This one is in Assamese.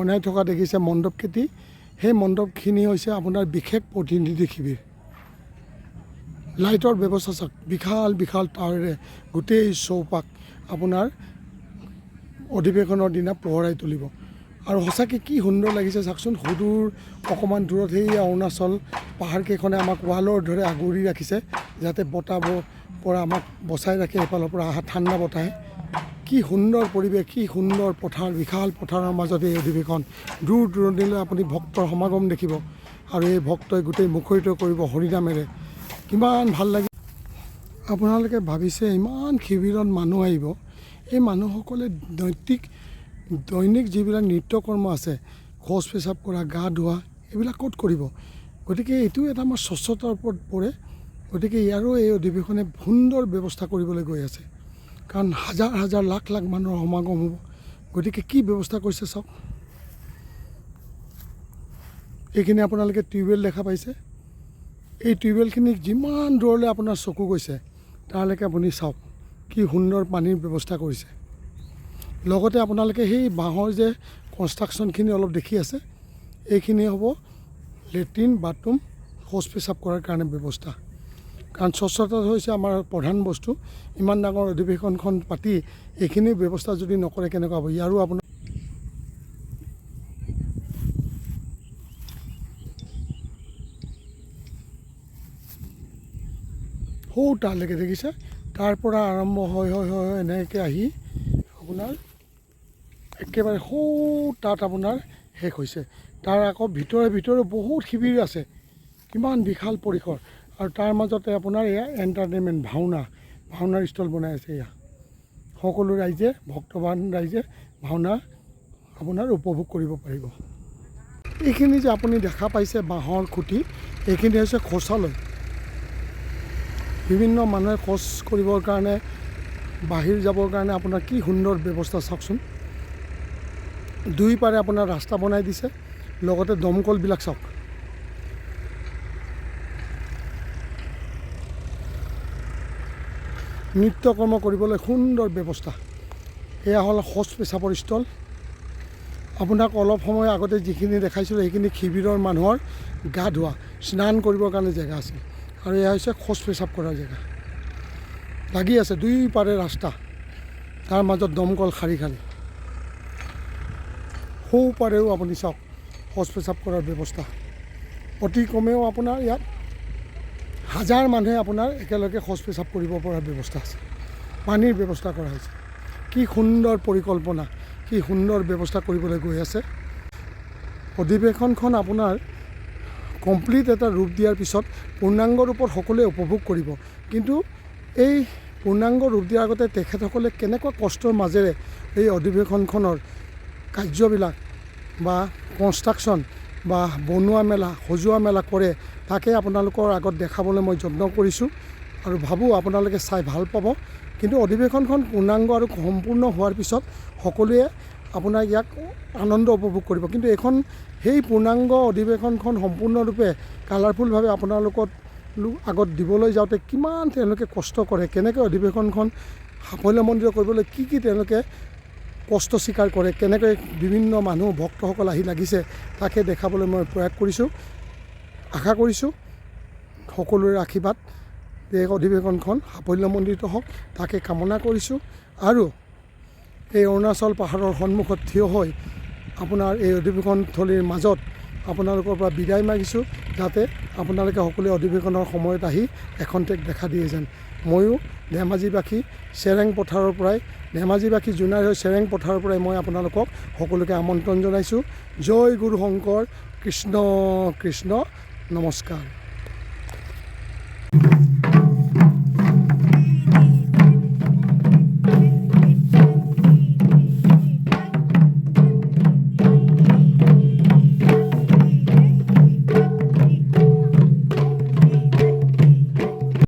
বনাই থকা দেখিছে মণ্ডপ খেতি সেই মণ্ডপখিনি হৈছে আপোনাৰ বিশেষ প্ৰতিনিধি শিবিৰ লাইটৰ ব্যৱস্থা চাওক বিশাল বিশাল তাৰেৰে গোটেই চৌপাশ আপোনাৰ অধিৱেশনৰ দিনা পোহৰাই তুলিব আৰু সঁচাকৈ কি সুন্দৰ লাগিছে চাওকচোন সুদূৰ অকণমান দূৰত সেই অৰুণাচল পাহাৰকেইখনে আমাক ৱালৰ দৰে আগুৰি ৰাখিছে যাতে বতাহ পৰা আমাক বচাই ৰাখে এফালৰ পৰা অহা ঠাণ্ডা বতাহে কি সুন্দৰ পৰিৱেশ কি সুন্দৰ পথাৰ বিশাল পথাৰৰ মাজত এই অধিৱেশন দূৰ দূৰণিলৈ আপুনি ভক্তৰ সমাগম দেখিব আৰু এই ভক্তই গোটেই মুখৰিত কৰিব হৰিনামেৰে কিমান ভাল লাগে আপোনালোকে ভাবিছে ইমান শিবিৰত মানুহ আহিব এই মানুহসকলে দৈনিক যিবিলাক নিত্যকৰ্ম আছে শৌচ পেচাব কৰা গা ধোৱা এইবিলাক ক'ত কৰিব গতিকে এইটো এটা আমাৰ স্বচ্ছতাৰ ওপৰত পৰে গতিকে ইয়াৰো এই অধিৱেশনে সুন্দৰ ব্যৱস্থা কৰিবলৈ গৈ আছে কাৰণ হাজাৰ হাজাৰ লাখ লাখ মানুহৰ সমাগম হ'ব গতিকে কি ব্যৱস্থা কৰিছে চাওক এইখিনি আপোনালোকে টিউবৱেল দেখা পাইছে এই টিউবৱেলখিনি যিমান দূৰলৈ আপোনাৰ চকু গৈছে তালৈকে আপুনি চাওক কি সুন্দৰ পানীৰ ব্যৱস্থা কৰিছে লগতে আপোনালোকে সেই বাঁহৰ যে কনষ্ট্ৰাকশ্যনখিনি অলপ দেখি আছে এইখিনি হ'ব লেট্ৰিন বাথৰুম শৌচ পেচাব কৰাৰ কাৰণে ব্যৱস্থা কাৰণ স্বচ্ছতা হৈছে আমাৰ প্ৰধান বস্তু ইমান ডাঙৰ অধিৱেশনখন পাতি এইখিনি ব্যৱস্থা যদি নকৰে কেনেকুৱা হ'ব ইয়াৰো আপোনাৰ সৌ তালৈকে দেখিছে তাৰ পৰা আৰম্ভ হয় এনেকৈ আহি আপোনাৰ একেবাৰে সৌ তাত আপোনাৰ শেষ হৈছে তাৰ আকৌ ভিতৰে বহুত শিবিৰ আছে কিমান বিশাল পৰিসৰ আৰু তাৰ মাজতে আপোনাৰ এয়া এণ্টাৰটেইনমেণ্ট ভাওনাৰ ষ্টল বনাই আছে এয়া সকলো ৰাইজে ভক্তবান ৰাইজে ভাওনা আপোনাৰ উপভোগ কৰিব পাৰিব এইখিনি যে আপুনি দেখা পাইছে বাঁহৰ খুঁটি এইখিনি হৈছে শৌচালয় বিভিন্ন মানুহে শৌচ কৰিবৰ কাৰণে বাহিৰ যাবৰ কাৰণে আপোনাৰ কি সুন্দৰ ব্যৱস্থা চাওকচোন দুই পাৰে আপোনাৰ ৰাস্তা বনাই দিছে লগতে দমকলবিলাক চাওক নিত্যকৰ্ম কৰিবলৈ সুন্দৰ ব্যৱস্থা এয়া হ'ল শৌচ পেচাবৰ ষ্টল আপোনাক অলপ সময় আগতে যিখিনি দেখাইছিলোঁ সেইখিনি শিবিৰৰ মানুহৰ গা ধোৱা স্নান কৰিবৰ কাৰণে জেগা আছিল আৰু এয়া হৈছে শৌচ পেচাব কৰাৰ জেগা লাগি আছে দুই পাৰে ৰাস্তা তাৰ মাজত দমকল শাৰী সৌ পাৰেও আপুনি চাওক শৌচ পেচাব কৰাৰ ব্যৱস্থা অতি কমেও আপোনাৰ ইয়াত হাজাৰ মানুহে আপোনাৰ একেলগে শৌচ পেচাব কৰিব পৰাৰ ব্যৱস্থা আছে পানীৰ ব্যৱস্থা কৰা হৈছে কি সুন্দৰ পৰিকল্পনা কি সুন্দৰ ব্যৱস্থা কৰিবলৈ গৈ আছে অধিৱেশনখন আপোনাৰ কমপ্লিট এটা ৰূপ দিয়াৰ পিছত পূৰ্ণাংগ ৰূপত সকলোৱে উপভোগ কৰিব কিন্তু এই পূৰ্ণাংগ ৰূপ দিয়াৰ আগতে তেখেতসকলে কেনেকুৱা কষ্টৰ মাজেৰে এই অধিৱেশনখনৰ কাৰ্যবিলাক বা কনষ্ট্ৰাকশ্যন বা বনোৱা মেলা সজোৱা মেলা কৰে তাকে আপোনালোকৰ আগত দেখাবলৈ মই যত্ন কৰিছোঁ আৰু ভাবোঁ আপোনালোকে চাই ভাল পাব কিন্তু অধিৱেশনখন পূৰ্ণাংগ আৰু সম্পূৰ্ণ হোৱাৰ পিছত সকলোৱে আপোনাৰ ইয়াক আনন্দ উপভোগ কৰিব কিন্তু এইখন সেই পূৰ্ণাংগ অধিৱেশনখন সম্পূৰ্ণৰূপে কালাৰফুলভাৱে আপোনালোকৰ আগত দিবলৈ যাওঁতে কিমান তেওঁলোকে কষ্ট কৰে কেনেকৈ অধিৱেশনখন সাফল্যমণ্ডিত কৰিবলৈ কি তেওঁলোকে কষ্ট স্বীকাৰ কৰে কেনেকৈ বিভিন্ন মানুহ ভক্তসকল আহি লাগিছে তাকে দেখাবলৈ মই প্ৰয়াস কৰিছোঁ আশা কৰিছোঁ সকলোৰে আশীৰ্বাদ এই অধিৱেশনখন সাফল্যমণ্ডিত হওক তাকে কামনা কৰিছোঁ আৰু এই অৰুণাচল পাহাৰৰ সন্মুখত থিয় হৈ আপোনাৰ এই অধিৱেশনথলীৰ মাজত আপোনালোকৰ পৰা বিদায় মাগিছোঁ যাতে আপোনালোকে সকলোৱে অধিৱেশনৰ সময়ত আহি এখন্তেক দেখা দিয়ে যেন ময়ো ধেমাজিবাসী চেৰেং পথাৰৰ পৰাই ধেমাজিবাসী জোনাই হৈ চেৰেং পথাৰৰ পৰাই মই আপোনালোকক সকলোকে আমন্ত্ৰণ জনাইছোঁ জয় গুৰু শংকৰ কৃষ্ণ কৃষ্ণ নমস্কাৰ